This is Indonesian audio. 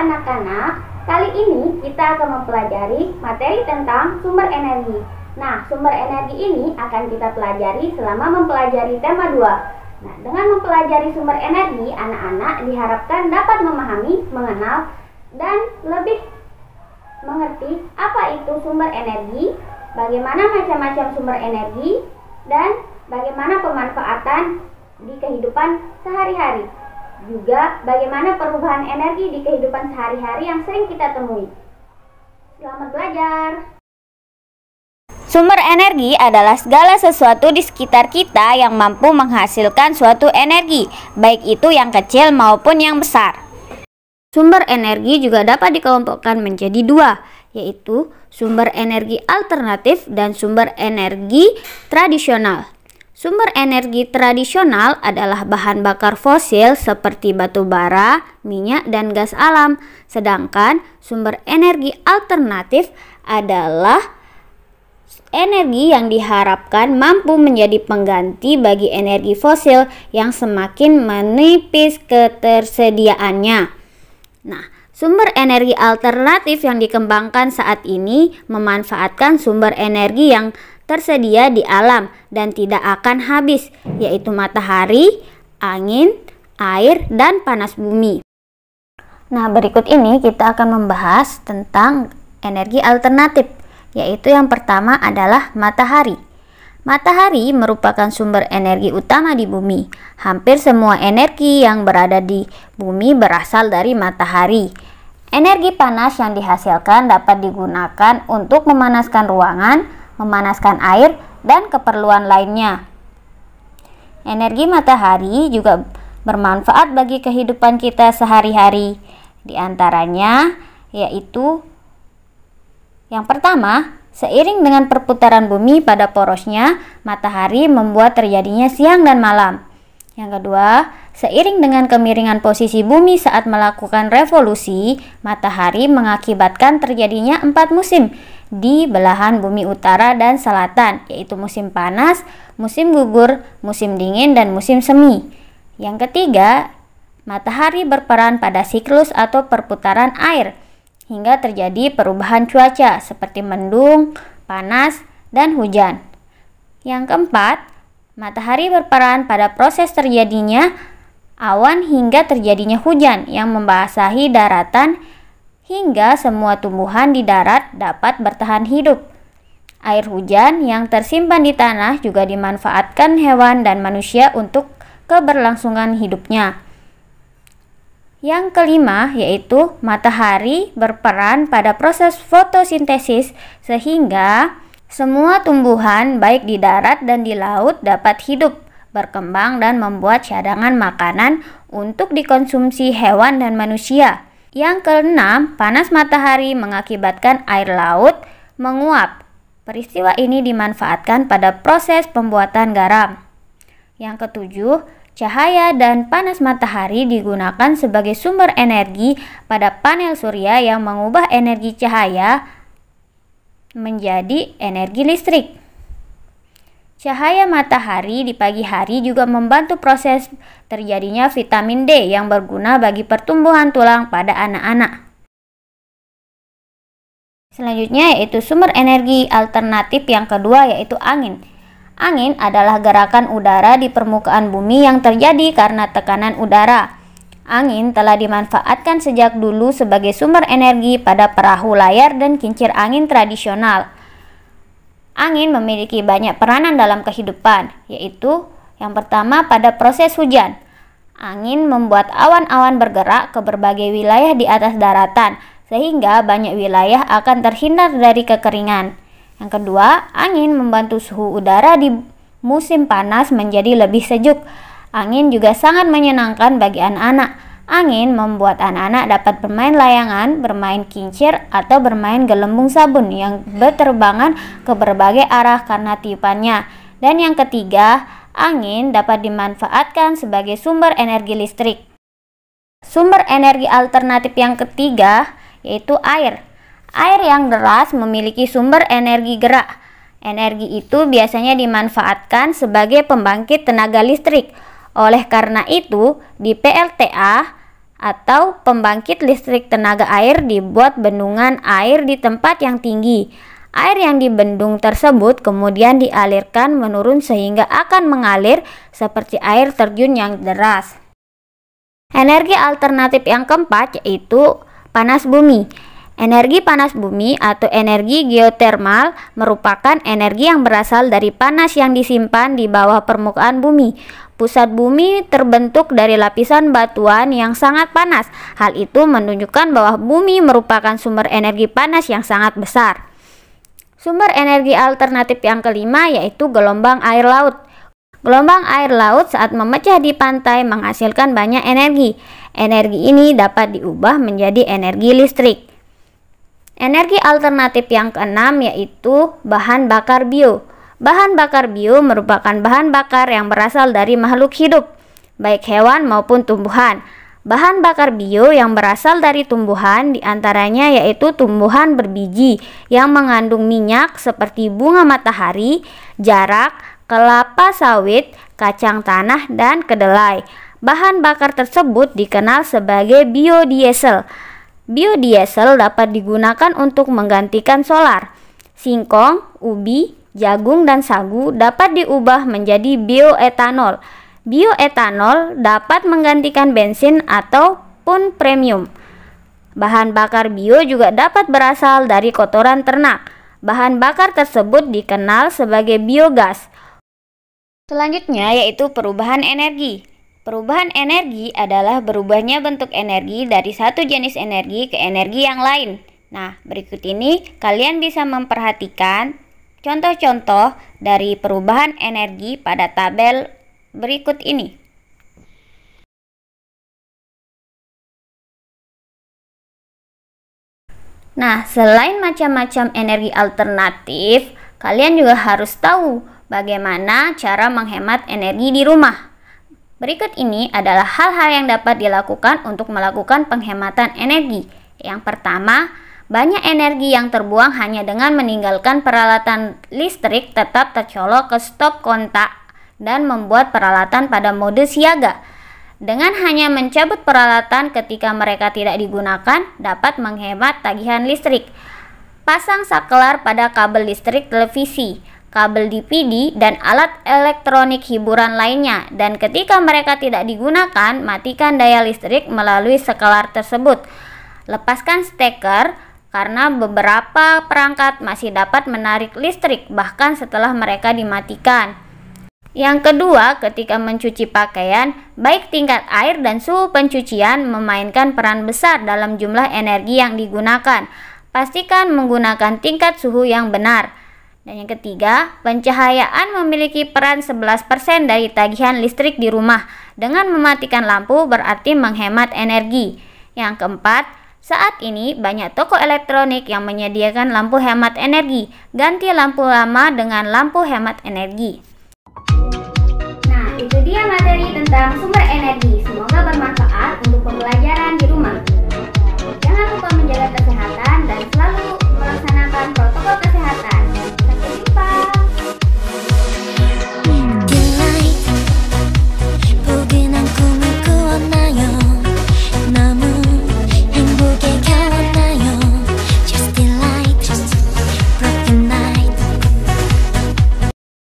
anak-anak, kali ini kita akan mempelajari materi tentang sumber energi. Nah, sumber energi ini akan kita pelajari selama mempelajari tema 2. Nah, dengan mempelajari sumber energi, anak-anak diharapkan dapat memahami, mengenal, dan lebih mengerti apa itu sumber energi, bagaimana macam-macam sumber energi, dan bagaimana pemanfaatan di kehidupan sehari-hari. Juga bagaimana perubahan energi di kehidupan sehari-hari yang sering kita temui. Selamat belajar. Sumber energi adalah segala sesuatu di sekitar kita yang mampu menghasilkan suatu energi, baik itu yang kecil maupun yang besar. Sumber energi juga dapat dikelompokkan menjadi 2, yaitu sumber energi alternatif dan sumber energi tradisional. Sumber energi tradisional adalah bahan bakar fosil seperti batu bara, minyak, dan gas alam. Sedangkan sumber energi alternatif adalah energi yang diharapkan mampu menjadi pengganti bagi energi fosil yang semakin menipis ketersediaannya. Nah, sumber energi alternatif yang dikembangkan saat ini memanfaatkan sumber energi yang tersedia di alam dan tidak akan habis, yaitu matahari, angin, air, dan panas bumi. Nah, berikut ini kita akan membahas tentang energi alternatif, yaitu yang pertama adalah matahari. Matahari merupakan sumber energi utama di bumi. Hampir semua energi yang berada di bumi berasal dari matahari. Energi panas yang dihasilkan dapat digunakan untuk memanaskan ruangan, memanaskan air, dan keperluan lainnya. Energi matahari juga bermanfaat bagi kehidupan kita sehari-hari. Di antaranya yaitu yang pertama, seiring dengan perputaran bumi pada porosnya, matahari membuat terjadinya siang dan malam. Yang kedua, seiring dengan kemiringan posisi bumi saat melakukan revolusi, matahari mengakibatkan terjadinya 4 musim di belahan bumi utara dan selatan, yaitu musim panas, musim gugur, musim dingin, dan musim semi. Yang ketiga, matahari berperan pada siklus atau perputaran air, hingga terjadi perubahan cuaca seperti mendung, panas, dan hujan. Yang keempat, matahari berperan pada proses terjadinya awan hingga terjadinya hujan yang membasahi daratan hingga semua tumbuhan di darat dapat bertahan hidup. Air hujan yang tersimpan di tanah juga dimanfaatkan hewan dan manusia untuk keberlangsungan hidupnya. Yang kelima yaitu matahari berperan pada proses fotosintesis sehingga semua tumbuhan baik di darat dan di laut dapat hidup, berkembang, dan membuat cadangan makanan untuk dikonsumsi hewan dan manusia. Yang keenam, panas matahari mengakibatkan air laut menguap. Peristiwa ini dimanfaatkan pada proses pembuatan garam. Yang ketujuh, cahaya dan panas matahari digunakan sebagai sumber energi pada panel surya yang mengubah energi cahaya menjadi energi listrik. Cahaya matahari di pagi hari juga membantu proses terjadinya vitamin D yang berguna bagi pertumbuhan tulang pada anak-anak. Selanjutnya yaitu sumber energi alternatif yang kedua yaitu angin. Angin adalah gerakan udara di permukaan bumi yang terjadi karena tekanan udara. Angin telah dimanfaatkan sejak dulu sebagai sumber energi pada perahu layar dan kincir angin tradisional. Angin memiliki banyak peranan dalam kehidupan, yaitu yang pertama pada proses hujan. Angin membuat awan-awan bergerak ke berbagai wilayah di atas daratan, sehingga banyak wilayah akan terhindar dari kekeringan. Yang kedua, angin membantu suhu udara di musim panas menjadi lebih sejuk. Angin juga sangat menyenangkan bagi anak-anak. Angin membuat anak-anak dapat bermain layangan, bermain kincir, atau bermain gelembung sabun yang berterbangan ke berbagai arah karena tiupannya. Dan yang ketiga, angin dapat dimanfaatkan sebagai sumber energi listrik. Sumber energi alternatif yang ketiga yaitu air. Air yang deras memiliki sumber energi gerak. Energi itu biasanya dimanfaatkan sebagai pembangkit tenaga listrik. Oleh karena itu, di PLTA, atau pembangkit listrik tenaga air dibuat bendungan air di tempat yang tinggi. Air yang dibendung tersebut kemudian dialirkan menurun sehingga akan mengalir seperti air terjun yang deras. Energi alternatif yang keempat yaitu panas bumi. Energi panas bumi atau energi geotermal merupakan energi yang berasal dari panas yang disimpan di bawah permukaan bumi. Pusat bumi terbentuk dari lapisan batuan yang sangat panas. Hal itu menunjukkan bahwa bumi merupakan sumber energi panas yang sangat besar. Sumber energi alternatif yang kelima yaitu gelombang air laut. Gelombang air laut saat memecah di pantai menghasilkan banyak energi. Energi ini dapat diubah menjadi energi listrik. Energi alternatif yang keenam yaitu bahan bakar bio. Bahan bakar bio merupakan bahan bakar yang berasal dari makhluk hidup, baik hewan maupun tumbuhan. Bahan bakar bio yang berasal dari tumbuhan diantaranya yaitu tumbuhan berbiji yang mengandung minyak seperti bunga matahari, jarak, kelapa sawit, kacang tanah, dan kedelai. Bahan bakar tersebut dikenal sebagai biodiesel. Biodiesel dapat digunakan untuk menggantikan solar. Singkong, ubi, jagung, dan sagu dapat diubah menjadi bioetanol. Bioetanol dapat menggantikan bensin ataupun premium. Bahan bakar bio juga dapat berasal dari kotoran ternak. Bahan bakar tersebut dikenal sebagai biogas. Selanjutnya yaitu perubahan energi. Perubahan energi adalah berubahnya bentuk energi dari satu jenis energi ke energi yang lain. Nah, berikut ini kalian bisa memperhatikan contoh-contoh dari perubahan energi pada tabel berikut ini. Nah, selain macam-macam energi alternatif, kalian juga harus tahu bagaimana cara menghemat energi di rumah. Berikut ini adalah hal-hal yang dapat dilakukan untuk melakukan penghematan energi. Yang pertama, banyak energi yang terbuang hanya dengan meninggalkan peralatan listrik tetap tercolok ke stop kontak dan membuat peralatan pada mode siaga. Dengan hanya mencabut peralatan ketika mereka tidak digunakan, dapat menghemat tagihan listrik. Pasang saklar pada kabel listrik televisi, kabel DVD, dan alat elektronik hiburan lainnya, dan ketika mereka tidak digunakan, matikan daya listrik melalui saklar tersebut. Lepaskan steker karena beberapa perangkat masih dapat menarik listrik bahkan setelah mereka dimatikan. Yang kedua, ketika mencuci pakaian, baik tingkat air dan suhu pencucian memainkan peran besar dalam jumlah energi yang digunakan. Pastikan menggunakan tingkat suhu yang benar. Dan yang ketiga, pencahayaan memiliki peran 11% dari tagihan listrik di rumah. Dengan mematikan lampu berarti menghemat energi. Yang keempat, saat ini banyak toko elektronik yang menyediakan lampu hemat energi. Ganti lampu lama dengan lampu hemat energi. Nah, itu dia materi tentang sumber energi. Semoga bermanfaat untuk pembelajaran di rumah.